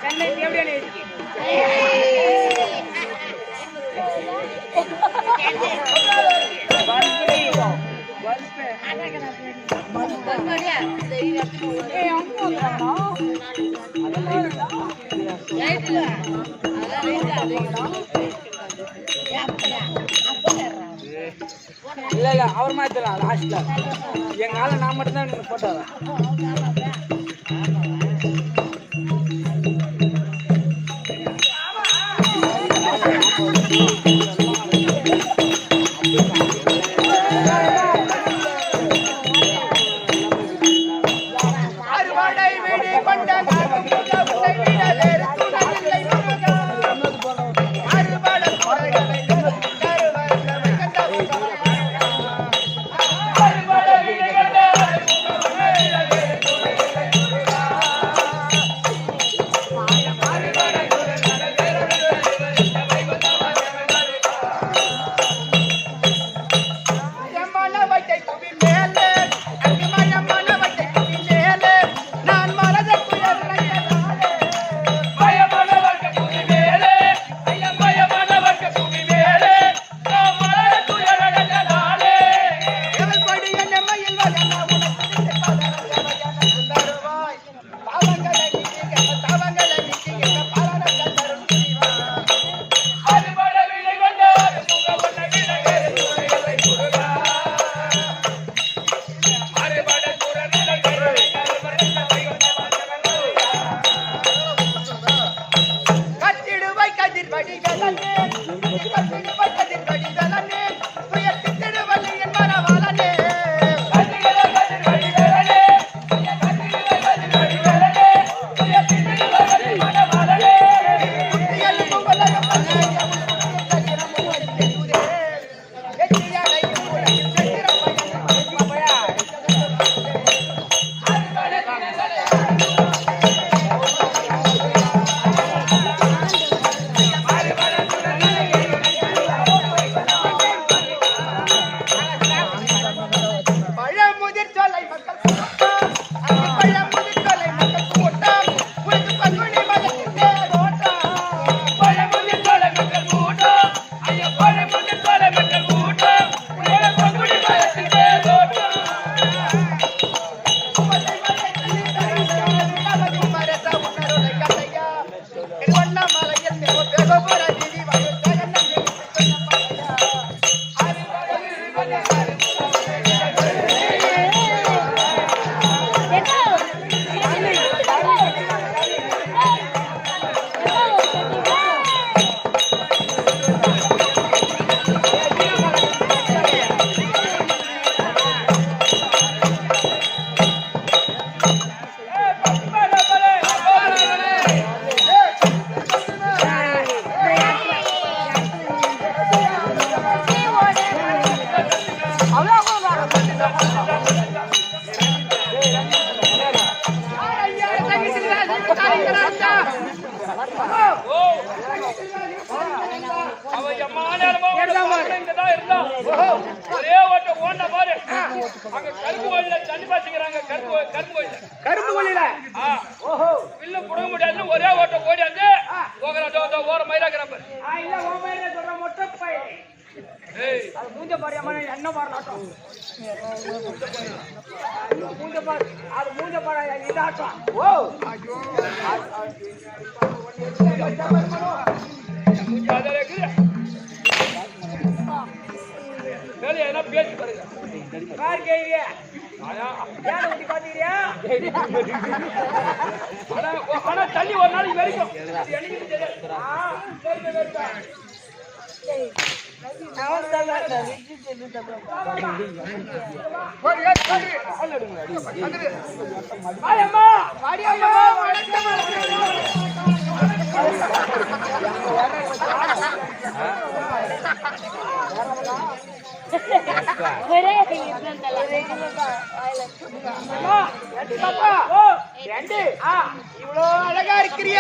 சென்னை எப்படியான இருக்கு இல்ல இல்ல அவர் மாதிரி லாஸ்ட்ல எங்க ஆள நான் மட்டும் தான் போட்டோம் கருப்பு கோழில ஓஹோ இல்ல புடுங்க முடியாது ஒரே ஓட்ட ஓடி வந்து ஓகற ஓர மயிராக்கறப்ப இல்ல ஓ மயிரே சொல்ற மொட்டை பைய ஏய் அது மூஞ்ச பாரியாம என்ன பாரலாட்டம் மூஞ்ச பார் அது மூஞ்ச பாரா இதாட்டம் ஓ ஐயோ மூஞ்ச அதல கிர வேலை என்ன பேசி பாருங்க கார் கேறியா யார ஊட்டி பாத்தீரியா ஆனா தண்ணி ஒரு நாளைக்கு வரைக்கும் எனக்கு தெரியாது சரி வெயிட்டா நான் தரல விஜி செல்லு தப்பா ஒரு ஏ சரி அல்லடுங்க அடி ஆயம்மா வாடியம்மா வணக்கம் ஒரே இதுல தல ரெகுலரா ஆயில அம்மா பாப்பா ஓ ஏண்டி இவ்வளோ அழகா இருக்கிறிய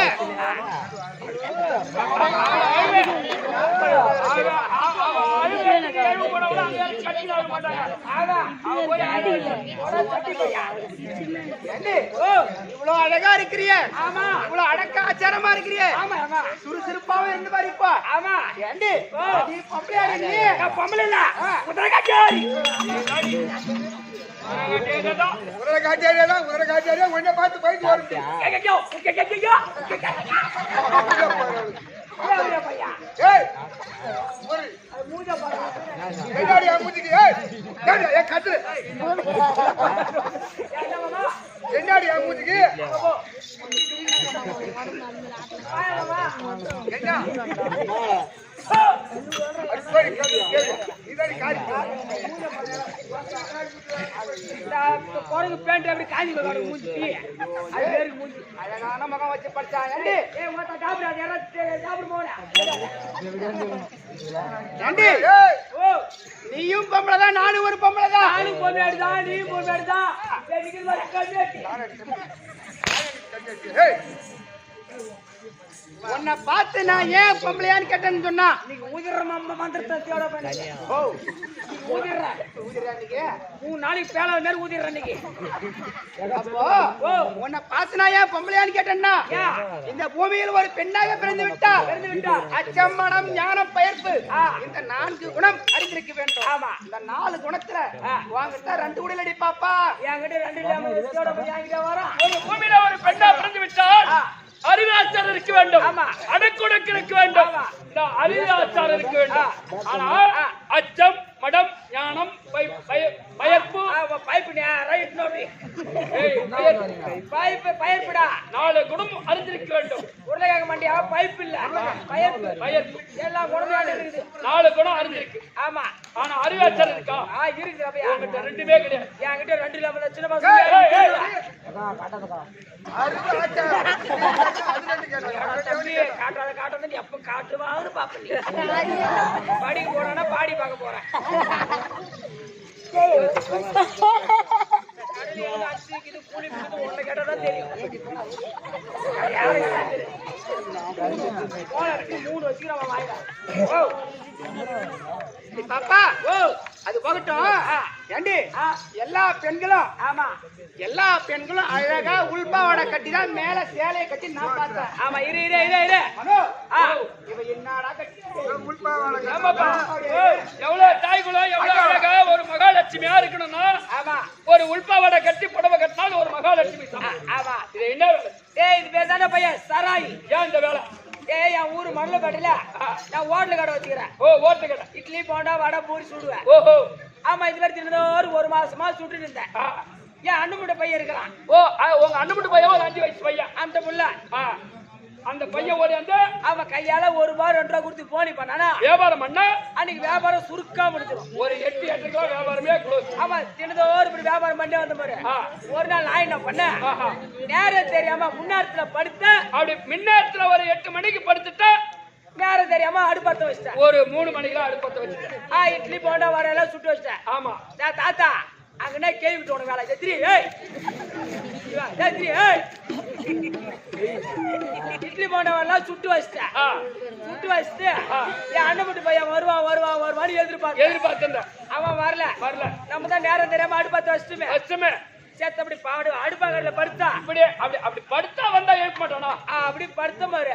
இவ்வளோ அழகா இருக்கிறிய இவ்வளோ அடக்க ஆச்சாரமா இருக்கிறிய சுறுசுறுப்பாவும் இருந்து பாருப்பா ஆமா ஏண்டி பொம்பளையா நீ பொம்பளை இல்ல குதிரை காட்டியாரி உதர காட்டியாரியா உன்னை பார்த்து போயிட்டு வரும் என்னடி மூஞ்சிக்கு பேண்ட் அப்படி காஞ்சி மூஞ்சி அழகான முகம் வச்சு படிச்சாங்க நீயும் பொம்பளைதான் நானும் ஒரு பொம்பளைதான் நானும் பொம்மையாடுதான் நீயும் பொம்மையாடுதான் உன்னை பார்த்து நான் ஏன் பொம்பளையான்னு கேட்டேன்னு சொன்னா நீங்க ஊதிர மந்திரத்தோட மூணு நாளைக்கு பேல நேரம் ஊதிடுற அன்னைக்கு அப்போ உன்னை பார்த்து நான் ஏன் பொம்பளையான்னு கேட்டேன்னா இந்த பூமியில் ஒரு பெண்ணாக பிறந்து விட்டா அச்சம்மடம் ஞானம் பெயர்ப்பு இந்த 4 குணம் அறிந்திருக்க வேண்டும் ஆமா இந்த 4 குணத்துல வாங்கிட்ட 2 உடல் அடி பாப்பா என்கிட்ட 2 வரும் ஒரு பூமியில ஒரு பெண்ணா பிறந்து விட்டால் அறிவாச்சாரம் இருக்க வேண்டும் அடக்குடக்கு இருக்க வேண்டும் அறிவாச்சாரம் இருக்க வேண்டும் ஆனால் அச்சம் மடம் ஞானம் பயர்ப்பு பயர்ப்புடா 4 குணம் அறிந்திருக்க வேண்டும் உருளையாக மாட்டியா பைப் இல்ல பயர்ப்பு எல்லா குணமும் இருக்குது 4 குணம் அறிந்திருக்கு ஆமா ஆனா அறிவாச்சாரம் இருக்கா இருக்கு ரெண்டுமே கிடையாது என்கிட்ட 2 லெவல் சின்ன காட்டாத எப்ப காட்டுவான்னு பாப்ப பாடிக்கு போறானா பாடி பார்க்க போறேன் கூலி ஒண்ணு கேட்டாதான் தெரியும் 3 வச்சுக்கிறவன் வாயில பாப்பா அது போகட்டும் ஏண்டி எல்லா பெண்களும் ஆமா எல்லா பெண்களும் அழகா உள்பாவோட கட்டி தான் மேல சேலையை கட்டி நான் பார்த்தேன் ஆமா இரு இவ என்னடா கட்டி எவ்வளவு தாய்குலம் எவ்வளவு அழகா ஒரு மகாலட்சுமியா இருக்கணும்னா ஆமா ஒரு உள்பாவோட கட்டி புடவை கட்டினாலும் ஒரு மகாலட்சுமி ஆமா இது என்ன இது பேர் தானே பையன் சராய் ஏன் இந்த வேலை என் ஊரு மணலப்பேட்டையில நான் ஹோட்டல் கடை வச்சுக்கிறேன் ஹோட்டல் கடை இட்லி போண்டா வடை பூரி சுடுவேன் ஆமா இது மாதிரி தினந்தோறும் 1 மாசமா சுட்டு இருந்தேன் என் அண்ணமுட்ட பையன் இருக்கிறான் உங்க அண்ணமுட்ட பையன் ஒரு 5 வயசு பையன் அந்த புள்ள அந்த பையன் ஓடி வந்து அவன் கையால 1 ரூபா 2 ரூபா கொடுத்து போனி பண்ணானா வியாபாரம் பண்ணா அன்னைக்கு வியாபாரம் சுருக்கா முடிச்சிடும் ஒரு 8 கிலோ வியாபாரமே க்ளோஸ் ஆமா தினந்தோறும் இப்படி வியாபாரம் பண்ணி வந்த மாதிரி ஒரு நாள் நான் என்ன பண்ணேன் நேரம் தெரியாம முன்னேரத்துல படுத்தேன் அப்படி முன்னேரத்துல ஒரு 8 மணிக்கு படுத்துட்டா நேரம் தெரியாம அடுப்பத்த வச்சிட்டேன் ஒரு 3 மணிக்கெல்லாம் அடுப்பத்த வச்சுட்டேன் இட்லி போண்டா வர எல்லாம் சுட்டு வச்சிட்டேன் ஆமா தாத்தா அங்கனே கேள்விட்டு உனக்கு வேலை எத்திரி இட்லி போண்டவெல்லாம் சுட்டு வச்சிட்டேன் என் அண்ணன் மட்டும் பையன் வருவான் எதிர்பார்த்தேன் அவன் வரல நம்ம தான் நேரம் தெரியாம அடுப்பத்த வச்சுட்டுமே சேர்த்து அப்படி பாடு அடுப்பாங்கல படுத்தா அப்படி படுத்தா வந்தா எழுப்ப மாட்டானா அப்படி படுத்த மாதிரி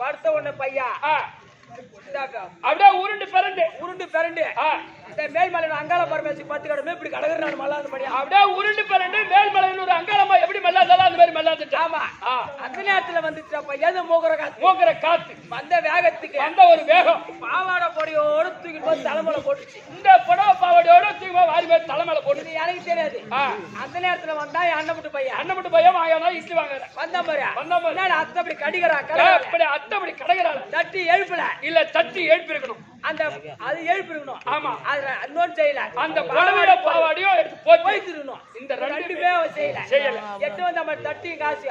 படுத்த உடனே பையா அப்படியே உருண்டு பிறண்டு இந்த மேல்மலையில அங்காள பரமேசி 10 கடமை இப்படி கடகறான மல்லாத மணி அப்படியே உருண்டு பிறண்டு மேல்மலையில ஒரு அங்காளமா எப்படி மல்லாதல அந்த மாதிரி மல்லாதச்சு ஆமா அந்த நேரத்துல வந்துட்டப்ப ஏதோ மோகர காத்து வந்த வேகத்துக்கு வந்த ஒரு வேகம் பாவாடை பொடியோட தூக்கி போய் தலைமையில போட்டுச்சு இந்த புடவை பாவாடையோட தூக்கி போய் வாரி போய் தலைமையில போட்டுச்சு எனக்கு தெரியாது அந்த நேரத்துல வந்தா அண்ணமுட்டு பையன் வாங்கினா இட்லி வாங்குற வந்த மாதிரி அத்தை அப்படி கடிக்கிறா அப்படி அத்தை அப்படி கடைகிறாள் தட்டி எழுப்பல இல்ல தட்டி எழுப்பி இருக்கணும் அந்த அது எழுப்பி இருக்கணும். ஆமா அதுல இன்னொன்னு செய்யல. அந்த புடவையோட பாவாடியும் எடுத்து போய்த்திருக்கணும். இந்த ரெண்டுமே செய்யல. எட்டு வந்து நம்ம தட்டி காசு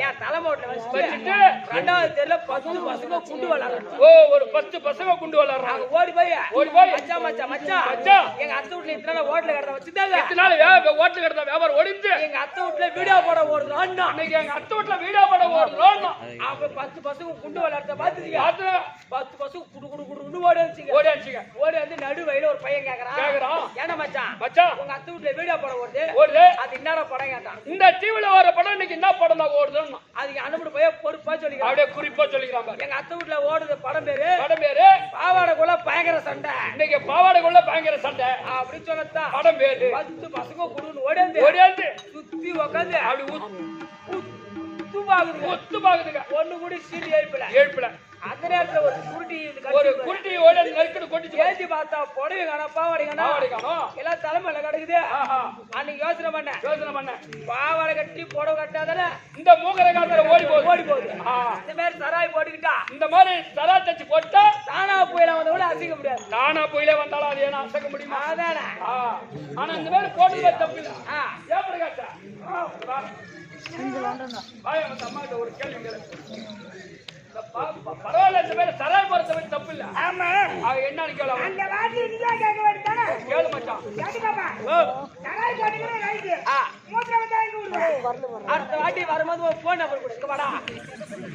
என் தலைமோட்டில் வச்சுட்டு ரெண்டாவது தெருல 10 பசங்க குண்டு விளாடுறோம். ஓ ஒரு 10 பசங்க குண்டு விளாடுறாங்க. ஓடி போய் மச்சான் எங்க அத்தை வீட்டுல இத்தனை நாள் ஹோட்டல் கடை வச்சுட்டாங்க. இத்தனை நாள் ஹோட்டல் கடை வியாபாரம் ஓடிச்சு. எங்க அத்தை வீட்டுல வீடியோ போட ஓடுறோம். இன்னைக்கு எங்க அத்தை வீட்டுல வீடியோ போட ஓடுறோம். அப்ப 10 பசங்க குண்டு விளாடுறத பாத்துக்கீங்க. 10 பசங்க குடு குடு குடு ஓடி வந்து நடு வயல ஒரு பையன் கேக்குறான் ஏன்னா மச்சான் உங்க அத்தை வீட்டுல வீடியோ போட ஓடுது அது என்னடா படம் கேட்டான். இந்த டிவில வர படம் இன்னைக்கு என்ன படம் தான் ஓடுதுன்னு அதுக்கு அனுப்பிட்டு போய் பொறுப்பா சொல்லிக்கிறான். அப்படியே குறிப்பா சொல்லிக்கிறாங்க. எங்க அத்தை வீட்டுல ஓடுது படம் பேரு பாவாடைக்குள்ள பயங்கர சண்டை. இன்னைக்கு பாவாடைக்குள்ள பயங்கர சண்டை அப்படின்னு சொன்னதான் படம் பேரு. 10 பசங்க குடுன்னு ஓடியாந்து சுத்தி உக்காந்து அப்படி உத்து பாக்குதுங்க. ஒண்ணு கூட சீட்டு எழுப்பல. அந்த நேரத்துல ஒரு குருட்டி ஓடி நெருக்கடி கொட்டி ஏத்தி பார்த்தா புடவை காணா பாவாடை காணோம் எல்லாம் தலைமையில கிடக்குது. அன்னைக்கு யோசனை பண்ண பாவாடை கட்டி புடவை கட்டாதானே இந்த மூக்கரை காலத்துல ஓடி போகுது. இந்த மாதிரி சராய் போட்டுக்கிட்டா இந்த மாதிரி சரா தச்சு போட்டா தானா புயல வந்த கூட அசைக்க முடியாது. தானா புயலே வந்தாலும் அது ஏன்னா அசைக்க முடியுமா? அதானே. ஆனா இந்த மாதிரி போட்டு தப்பு இல்லை. ஏப்படி காட்டா அம்மாட்ட ஒரு கேள்வி பரவாயில்ல. இந்த மாதிரி சராய் போறத பத்தி தப்பு இல்ல. ஆமா என்னன்னு கேளு. அந்த வாட்டி நீங்க கேட்க வேண்டியதானே. கேளு மச்சான். சராய் போட்டுக்கிற ரைட். மூத்திர வந்தா இங்க விடு. அடுத்த வாட்டி வரும்போது ஒரு போன் நம்பர் கொடு. வாடா.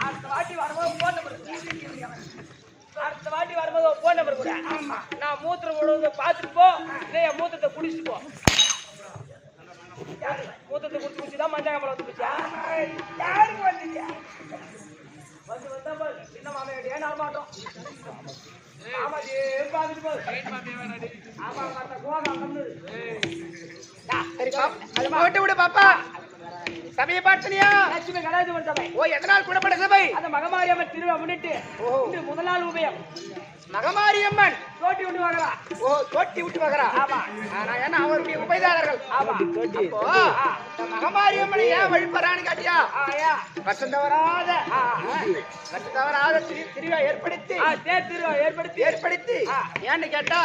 அடுத்த வாட்டி வரும்போது போன் நம்பர் கொடு. ஆமா நான் மூத்திரம் விடுறத பாத்துட்டு போ. இல்லையா மூத்திரத்தை குடிச்சிட்டு போ. மூத்தத்தை குடிச்சுதான் மஞ்சாங்கம்பளம் வந்து போச்சா? யாருக்கு வந்துச்சு? வந்து வந்தா சின்ன மாமையாடி ஏன் மாட்டோம். ஆமாடி பாத்துட்டு போ. ஆமா அது போட்டு விடு பாப்பா. சபையை பார்த்தனியா? லட்சுமி கலாச்சார சபை. ஓ எதனால் கூடப்பட்ட சபை? அந்த மகமாரியம்மன் திருவிழா முன்னிட்டு இன்று முதல் நாள் உபயம். மகமாரியம்மன் தோட்டி விட்டு வாங்கறா. ஓ தோட்டி விட்டு வாங்கறா. ஆமா நான் என்ன அவருடைய உபயதாரர்கள். ஆமா தோட்டி. இந்த மகமாரியம்மனை ஏன் வழிபறான்னு கேட்டியா? வருஷந்தவராத திருவிழா ஏற்படுத்தி ஏன்னு கேட்டா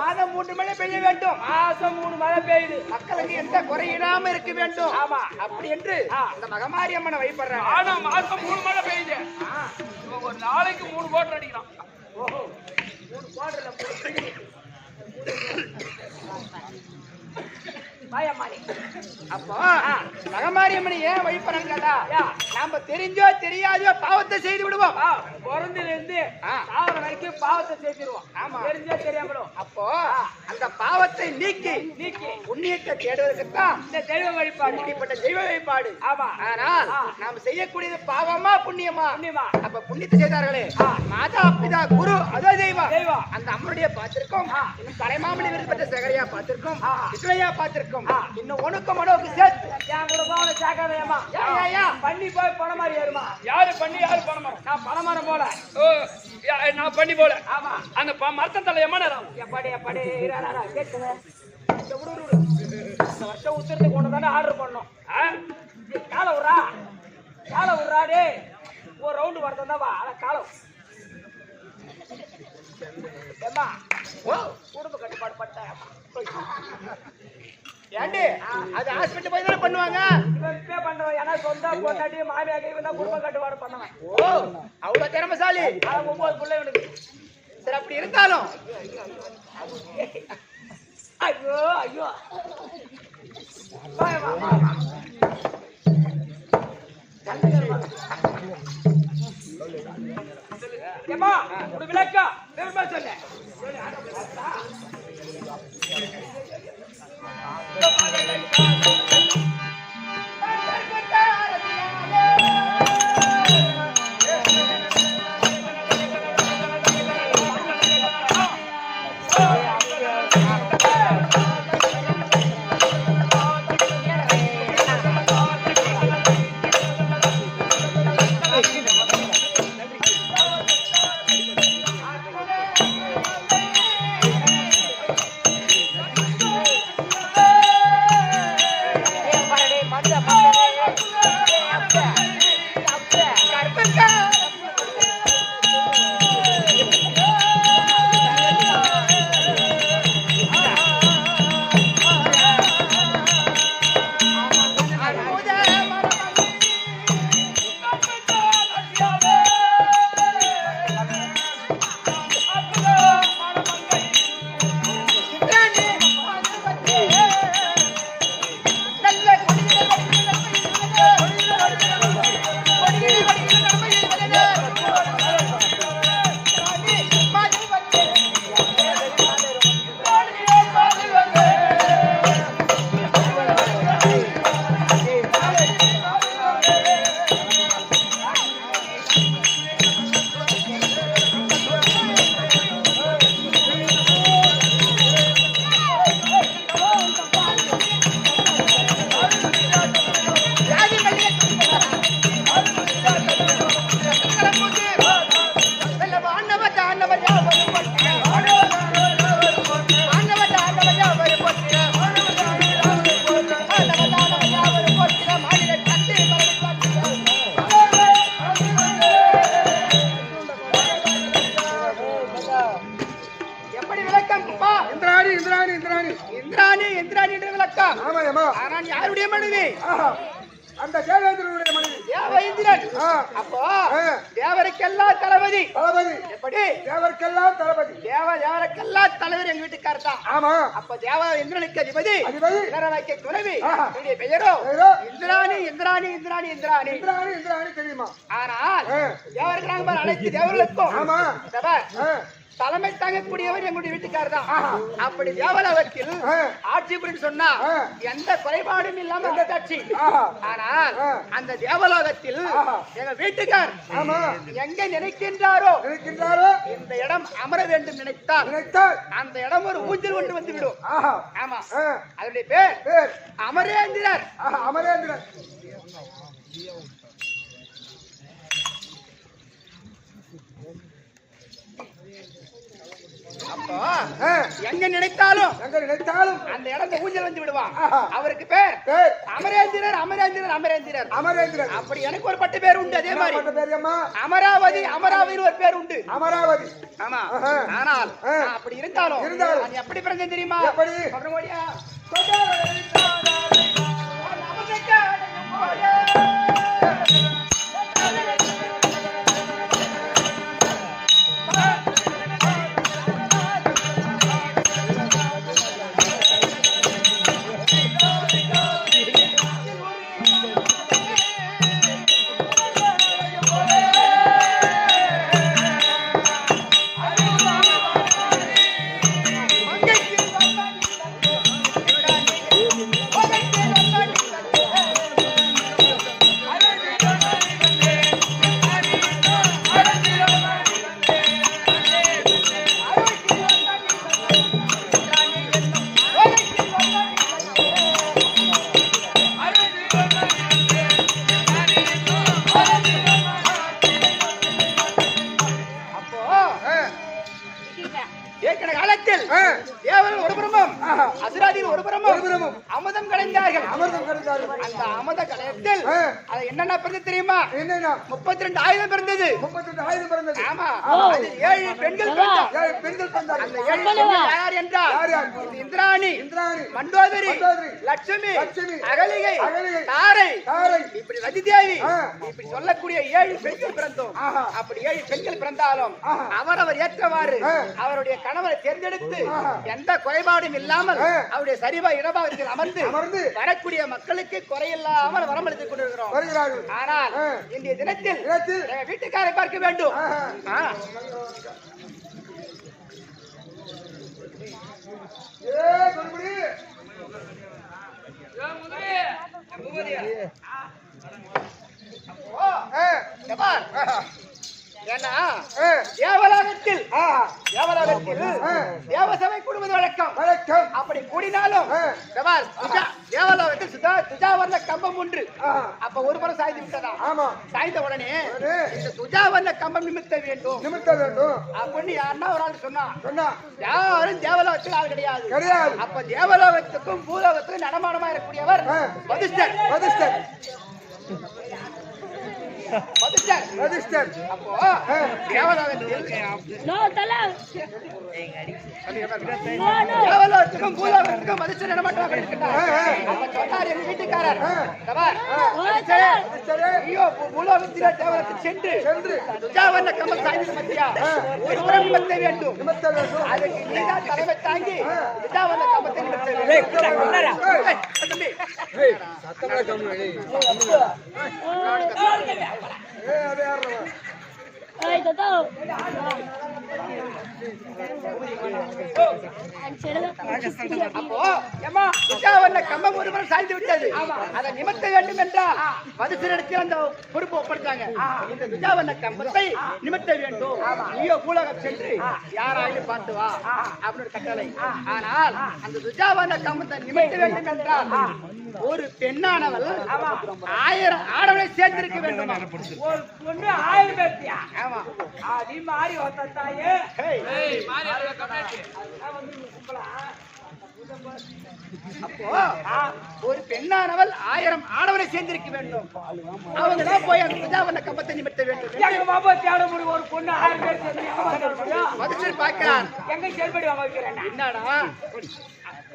மாதம் 3 மழை பெய்ய வேண்டும். மாசம் 3 மழை பெய்யுது. மக்களுக்கு எந்த குறையில்லாம இருக்க வேண்டும். ஆமா அப்படி என்று இந்த மகமாரியம்மனை வழிபடுறாங்க. ஆனா மாசம் 3 மழை பெய்யுது. ஒரு நாளைக்கு 3 கோட்டர் அடிக்கிறான். ஓஹோ 3 கோட்டர்ல அப்போ மகமாரியம்மனை ஏன் வழிபடுறாங்க கேட்டா நாம தெரிஞ்சோ தெரியாதோ பாவத்தை செய்து விடுவோம். பிறந்தில இருந்து சாவர வரைக்கும் பாவத்தை செய்திருவோம். ஆமா தெரிஞ்சோ தெரியாமலோ. அப்போ அந்த பாவத்தை நீக்கி புண்ணியத்தை தேடுவதற்குத்தான் இந்த தெய்வ வழிபாடு. இப்படிப்பட்ட தெய்வ வழிபாடு. ஆமா ஆனால் நாம் செய்யக்கூடியது பாவமா புண்ணியமா? அப்ப புண்ணியத்தை செய்தார்களே மாதா பிதா குரு அதோ தெய்வம். அந்த அம்மனுடைய பார்த்திருக்கோம். இன்னும் தலைமாமணி விருது பெற்ற சேகரையா பார்த்திருக்கோம். கிருஷ்ணையா பார்த்திருக்கோம். இன்னும் உனக்கு மனோக்கு சேர்த்து என் கூட போன சேகரையம்மா பண்ணி போய் பணமாரி ஏறுமா. யாரு பண்ணி யாரு பணமரம்? நான் பணமரம் போல. நான் பண்ணி போல. ஆமா அந்த மரத்தன் தலை எம்மனரம் எப்படி கேட்குங்க. இந்த வருஷம் உத்தரத்துக்கு ஒன்று தானே ஆர்டர் பண்ணோம். காலை விட்றாடே ஒரு ரவுண்டு வரதான் வா. ஆனா காலம் ஏம்மா குடும்ப கட்டுப்பாடு பண்ணிட்டாயம்மா. ஏண்டி அது ஹாஸ்பிட்டல் போய் தானே பண்ணுவாங்க. இவன் பண்றவன் ஏன்னா சொந்த பொண்டாட்டி மாமியாக இவன் தான் குடும்ப கட்டுப்பாடு பண்ணவன். ஓ அவ்வளவு திறமசாலி. 9 பிள்ளை இவனுக்கு. சரி அப்படி இருந்தாலும் ஐயோ ஏமா ஒரு விளக்கா பெருமா சொல்ல எப்படி விளக்கம் இந்திராணி இந்திராணி இந்திராணி இந்திராணி இந்திராணி என்று விளக்கம். ஆமாயம்மா. ஆனால் யாருடைய மனைவி? அந்த தேவேந்திரனுடைய மனைவி தேவேந்திரன். அப்போ தேவருக்கெல்லாம் தளபதி. தளபதி எப்படி? தேவருக்கெல்லாம் தளபதி. தேவருக்கெல்லாம் தலைவர் எங்க வீட்டுக்காரர் தான். ஆமா. அப்ப தேவேந்திரனுக்கு அதிபதி அதிபதி இளரவைக்கு துணைவி. என்னுடைய பெயரோ இந்திராணி இந்திராணி இந்திராணி இந்திராணி இந்திராணி இந்திராணி தெரியுமா? ஆனால் தேவருக்கு நாங்கள் அனைத்து தேவர்களுக்கும் ஆமா. தலைமை தாங்கக்கூடியவர் எங்களுடைய வீட்டுக்காரர் தான். அப்படி தேவலோகத்தில் ஆட்சி புரிந்து சொன்னா எந்த குறைபாடும் இல்லாம ஆட்சி. ஆனால் அந்த தேவலோகத்தில் எங்க வீட்டுக்கார் எங்க நினைக்கின்றாரோ இந்த இடம் அமர வேண்டும் நினைத்தால் அந்த இடம் ஒரு ஊஞ்சல் கொண்டு வந்து விடும். ஆமா. அதனுடைய பேர் அமரேந்திரர். அமரேந்திரர். அப்போ எங்க நினைத்தாலும் அந்த இடத்தை ஊஞ்சல் வந்து விடுவான். அவருக்கு பேர் அமரேந்திரர் அமரேந்திரர் அமரேந்திரர் அமரேந்திரர். அப்படி எனக்கு ஒரு பட்டு பேர் உண்டு. அதே மாதிரி அமராவதி அமராவதி ஒரு பேர் உண்டு. அமராவதி. ஆமா. ஆனால் அப்படி இருந்தாலும் நான் எப்படி பிறந்தேன் தெரியுமா? அமுதம் கலைந்தார்கள். அந்த அமுத கலையத்தில் அது என்னென்ன பிறந்தது தெரியுமா? 32 ஆயுதம் பிறந்தது. ஆமா. 7 பெண்கள் பிறந்தார். அந்த 7 பெண்கள் யார் என்றால் இந்திராணி, மண்டோதரி, லட்சுமி, அகலிகை, தாரை, இப்படி ரதிதேவி, இப்படி சொல்லக்கூடிய 7 பெண்கள் பிறந்தோம். அப்படி 7 பெண்கள் பிறந்தாலும் அவரவர் ஏற்றவாறு அவருடைய கணவரை தேர்ந்தெடுத்து எந்த குறைபாடும் இல்லாமல் அவருடைய சரிவா இடபாகத்தில் அமர்ந்து வரக்கூடிய மக்களுக்கு குறையில்லாமல் வரமளித்துக் கொண்டிருக்கிறோம். ஆனால் இன்றைய தினத்தில் வீட்டுக்காரை பார்க்க வேண்டும். ஏன்னா தேவலோகத்தில் தேவசபை கூடுவது வழக்கம். அப்படி கூடினாலும் தேவலோகத்தில் துஜாவர்ண கம்பம் ஒன்று அப்ப ஒரு புறம் சாய்ந்து விட்டதா? சாய்ந்த உடனே இந்த துஜாவர்ண கம்பம் நிமித்த வேண்டும் அப்படின்னு யாருன்னா ஒரு ஆள் சொன்னா யாரும் தேவலோகத்தில் ஆள் கிடையாது. அப்ப தேவலோகத்துக்கும் பூலோகத்துக்கும் நடமானமா இருக்கக்கூடியவர் வதிஷ்டர். அப்போ தேவலோகத்துக்கும் பூலோகத்துக்கும் வதிஷ்டர் நடமாட்டமாக இருக்கின்றார். அப்ப சொன்னார் எங்க வீட்டுக்காரர், பூலோகத்தில தேவலோகத்தில் சென்று துஜாவர்ண கம்பம் சாய்ந்து மத்தியா ஒரு புறம் நிமித்த வேண்டும். அதுக்கு நீதான் தலைமை தாங்கி துஜாவர்ண கம்பத்தை நிமித்த வேண்டும். அப்போ ஏமா துஜாவன கம்பம் ஒரு முறை சாய்ந்து விட்டது. அதை நிமித்த வேண்டும் என்றால் மதுசரிடத்தில் அந்த பொறுப்பு ஒப்படைத்தாங்க. இந்த துஜாவன கம்பத்தை நிமித்த வேண்டும். நீயோ பூலோகம் சென்று யாராயிலும் பார்த்து வா அப்படின்னு கட்டளை. ஆனால் அந்த துஜாவன கம்பத்தை நிமித்த வேண்டும் என்றால் ஒரு பெண்ணானவள் 1000 ஆடவனை சேர்ந்திருக்க வேண்டும். ஒரு பொண்ணு 1000 பேர்த்தியா? ஆமா. நீ மாறி வந்த தாயே. அப்போ ஒரு பெண்ணானவள் 1000 ஆடவனை சேர்ந்திருக்க வேண்டும். அவங்க தான் போய் அந்த துஜாவன கம்பத்தை நிமித்த வேண்டும். எங்க மாமா தேட முடியும்? ஒரு பொண்ணு 1000 பேர் சேர்ந்து மதுசரி பார்க்கிறான். எங்க செயல்படி வாங்க வைக்கிறேன்? என்னடா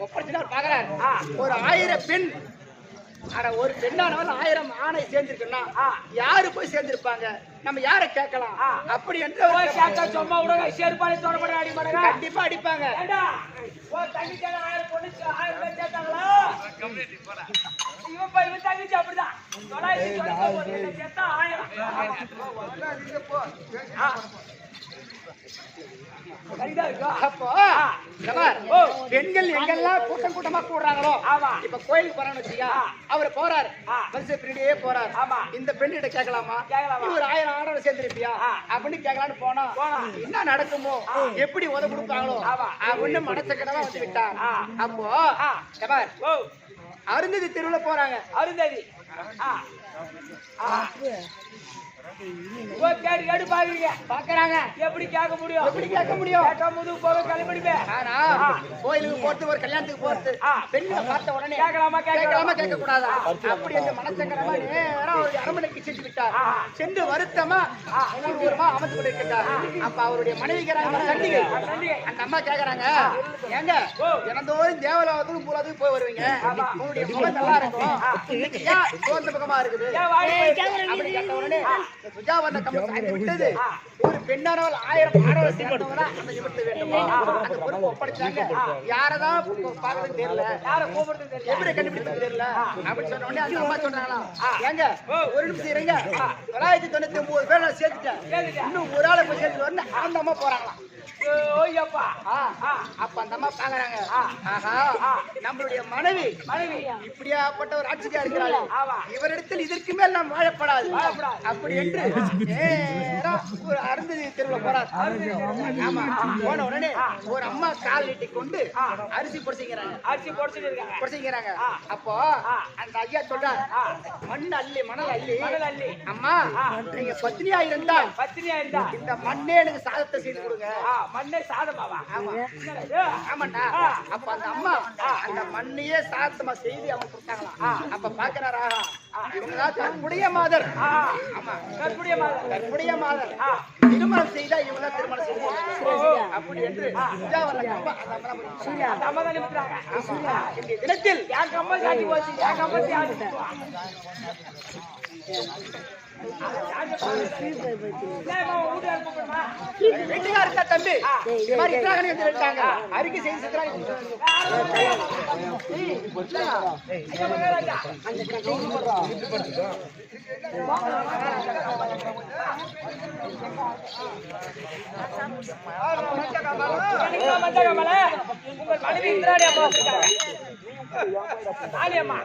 ஒப்படைச்சினார் பாக்குறாரு. ஒரு 1000 பெண், ஆனா ஒரு பெண்ணானவள் 1000 ஆணை சேர்ந்திருக்குன்னா யாரு போய் சேர்ந்திருப்பாங்க? நம்ம யாரை கேட்கலாம்? அப்படி என்று சும்மா விடுங்க. செருப்பாளி தொடப்பட அடி மாட்டாங்க. கண்டிப்பா அடிப்பாங்க. தங்கச்சி 1000 பொண்ணு 1000 பேர் சேர்த்தாங்களா? இவன் தங்கச்சி அப்படிதான். சேர்த்தா 1000. அப்போ பெண்கள் எங்கெல்லாம் கூட்டம் கூட்டமா கூடுறாங்களோ, இப்ப கோயிலுக்கு போறான்னு வச்சுக்கா, அவரு போறாரு, மனுஷன் பின்னாடியே போறாரு. இந்த பெண்ணிட்ட கேட்கலாமா, ஒரு 1000 ஆடவனை சேர்ந்திருப்பியா அப்படின்னு கேட்கலான்னு போனா என்ன நடக்குமோ, எப்படி உதவி கொடுப்பாங்களோ அப்படின்னு மனசக்கடவா வந்து விட்டார். அப்போ அருந்ததி தெருவுல போறாங்க. அருந்ததி கேடு பாக்குறீங்க, பாக்குறாங்க. எப்படி கேட்க முடியும்? எப்படி கேட்க முடியும்? கேட்கும்போது போக கிளம்பிடுமே. ஆனா கோயிலுக்கு போறது, ஒரு கல்யாணத்துக்கு போறது, பெண்களை பார்த்த உடனே கேட்கலாமா கேட்க கூடாதா? அப்படி அந்த மனசங்கரமா நேரம் ஒரு அரண்மனைக்கு சென்று விட்டார். சென்று வருத்தமா ஊர்வலமா அமர்ந்து கொண்டிருக்கிறார். அப்ப அவருடைய மனைவிக்கிறாங்க சண்டிகை. அந்த அம்மா கேக்குறாங்க, ஏங்க தினந்தோறும் தேவலோகத்துக்கு பூலோகத்துக்கு போய் வருவீங்க, உங்களுடைய முகம் நல்லா இருக்கும், இன்னைக்கு ஏன் சோர்ந்த முகமா இருக்குது? அப்படி கேட்ட உடனே துஜாவன கம்பம் சாய்ந்து விட்டது. ஒரு பெண்ணானவள் 1000 ஆடவனை சேர்ந்தவங்களா அந்த நிமித்த வேண்டுமா? அந்த பொறுப்பு ஒப்படைச்சாங்க. யாரதான் பாக்குறது தெரியல, யார கூப்பிடுறது தெரியல, எப்படி கண்டுபிடிக்கிறது தெரியல அப்படின்னு சொன்ன உடனே அந்த அம்மா சொன்னாங்களா, ஏங்க ஒரு நிமிஷம் இருங்க, 999 பேர் நான் சேர்த்துட்டேன், இன்னும் ஒரு ஆளை போய் சேர்த்துட்டு வரணும். அந்த அம்மா போறாங்களாம். அப்ப அந்த அம்மா பாக்குறாங்க, ஆஹா நம்மளுடைய மனைவி இப்படியாப்பட்ட ஒரு ஆட்சியா இருக்கிறாள், இவரிடத்தில் இதற்கு மேல் நாம் வாழப்படாது அப்படி என்று ஒரு அருந்ததி தெருவுல போறார். ஆமா, போன உடனே ஒரு அம்மா கால் நீட்டி கொண்டு அரிசி பொடிச்சுக்கிறாங்க. அப்போ அந்த ஐயா சொல்றார், மணல் அள்ளி அம்மா நீங்க பத்தினியா இருந்தா இந்த மண்ணே எனக்கு சாதத்தை செய்து கொடுங்க. மண்ணே சாதமாவா? ஆமாண்டா. அப்ப அந்த அம்மா அந்த மண்ணையே சாதமா செய்து அவங்க கொடுத்தாங்களாம். அப்ப பாக்குறாரா, இவங்கதான் கற்புடைய மாதர். ஆமா, கற்புடைய மாதர் திருமணம் செய்தா இவங்க திருமணம் செய்வாங்க அப்படி என்று இந்த தினத்தில் என் கம்பல் சாட்டி போச்சு. என் கம்பல் வீட்டுக்காரா தம்பி இந்த மாதிரி இருக்காங்க, அறிக்கை செய்து உங்கள் மனைவி இந்திராணி அம்மா அம்மா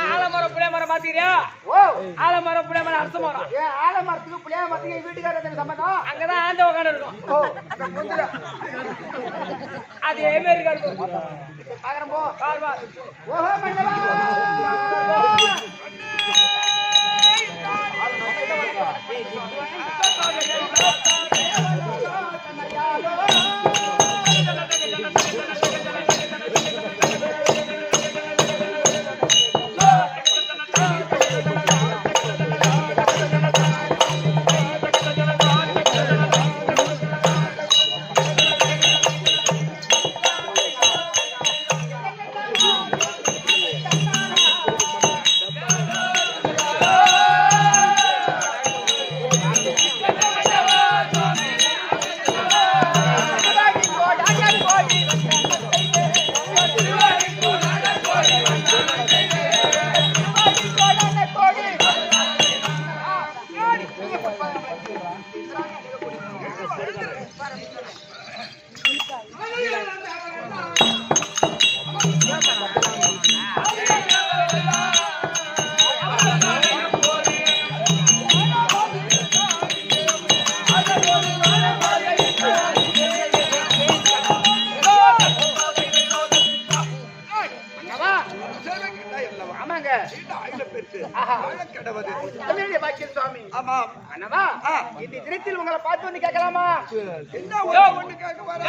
ஆலமரம் புளிய மரம் மாத்திரியா? ஆலமரம் புளிய மரம் அரச மரம். ஆலமரத்துக்கு புளிய மரத்துக்கு வீட்டுக்காரத்துக்கு சம்பந்தம்? அங்கதான் ஆந்த உட்காந்து இருக்கும். அதே மாதிரி இருக்கும். பாக்குறோம் போ. ஆமாங்க பாக்கியம் சுவாமி. அண்ணவா இந்த தினத்தில் உங்களை பார்த்து வந்து கேட்கலாமா? என்ன ஒண்ணு கேட்க வர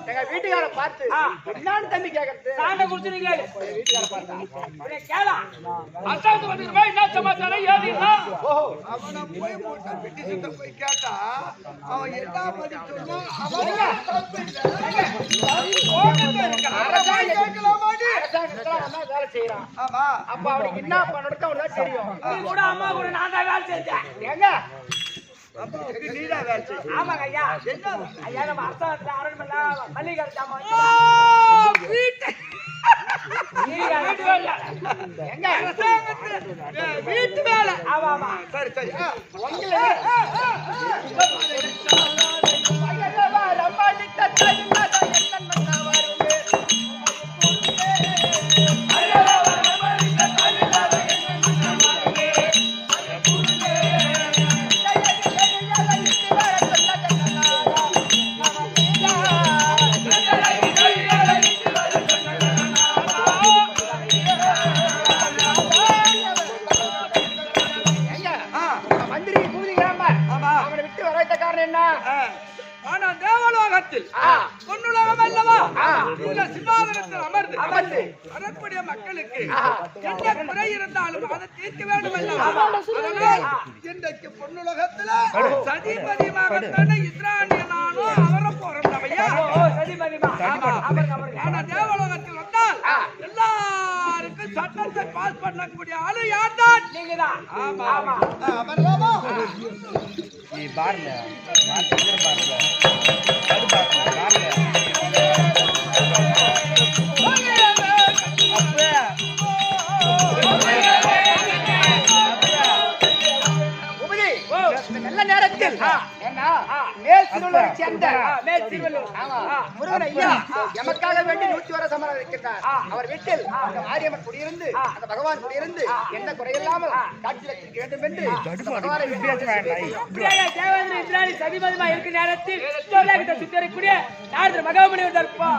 எங்க வீட்டுக்கார பார்த்து என்னன்னு தம்பி கேட்கறது சாண்டை குடிச்சிருங்க வீட்டுக்கார பார்த்தா அசாந்து வந்துருவா என்ன சமாச்சாரம் ஏதினா அவன போய் மோட்டா வெட்டி சுத்த போய் கேட்டா அவன் என்ன பண்ணி சொன்னான் அவன் வேலை செய்யறான். ஆமா அப்ப அவனுக்கு என்ன பண்ணணும் அவனுக்கு தெரியும். நீ கூட அம்மா கூட நான் தான் வேலை செஞ்சேன் ஏங்க அப்பாவுக்கு நீடா வேலை செய்ய ஆமாங்க ஐயா என்ன ஐயா நம்ம அரசாங்கத்துல அரண்மனை மல்லிகை ஜாமான் வீட்டு வேலை எங்க வீட்டு வேலை ஆமா ஆமா சரி சரி உங்களை மந்திரி கூதிக்கிறாம அவனை விட்டு வரவைத்த காரணம் என்ன? ஆனா தேவலோகத்தில் பொன்னுலகம் அல்லவா இந்த சிம்மாசனத்தில் அமர்ந்து வரக்கூடிய மக்களுக்கு என்ன குறை இருந்தாலும் அதை தீர்க்க வேண்டும் அல்லவா அதனால் இன்றைக்கு பொன்னுலகத்துல சதிபதியாகத்தானே இந்திராணிய நானும் அவரும் பிறந்தவையா ஆனா தேவலோகத்தில் வந்தால் எல்லாருக்கும் சட்டத்தை பாஸ் பண்ணக்கூடிய ஆளு யார் தான் நீங்கதான் ஆமா ஆமா அமர்லாமா நல்ல நேரத்தில் மேல் திருவள்ளூரை சேர்ந்த முருகன் ஐயா எமக்காக வேண்டி 101 சமரம் இருக்கின்றார். அவர் வீட்டில் அந்த மாரியம்மன் குடியிருந்து அந்த பகவான் குடியிருந்து என்ன குறையில்லாமல் காட்சி அளிக்க வேண்டும் என்று பகவானை தேவேந்திர இந்திராணி சதிபதிமா இருக்க நேரத்தில் சுத்தி வரக்கூடிய நாரத மகாமுனி வந்தார்ப்பா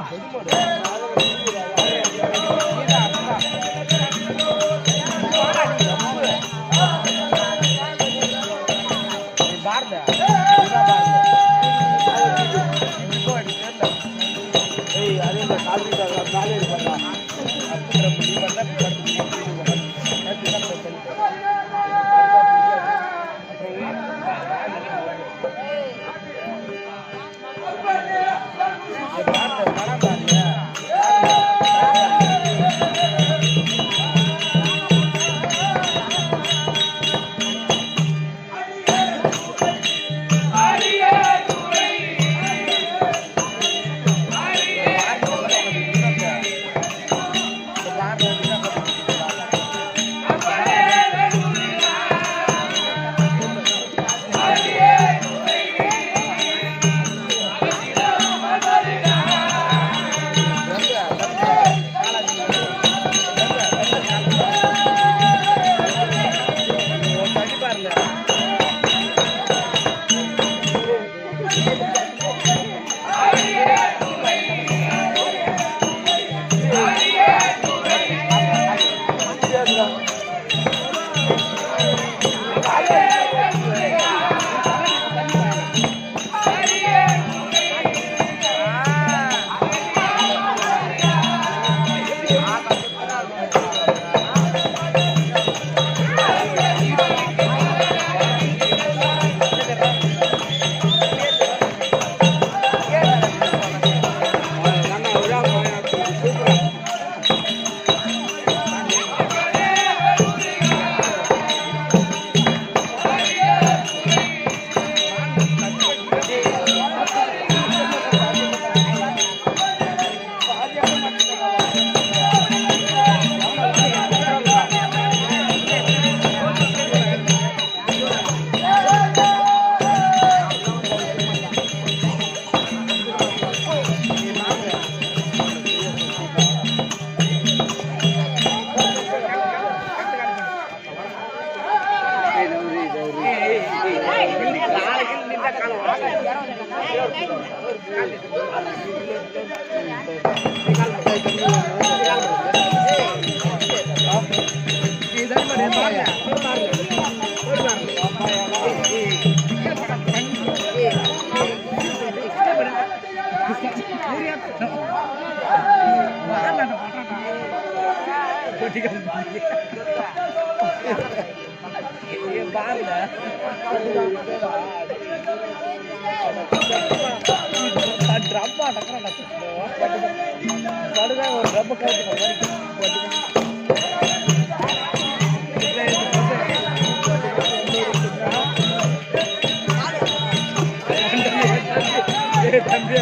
தம்பி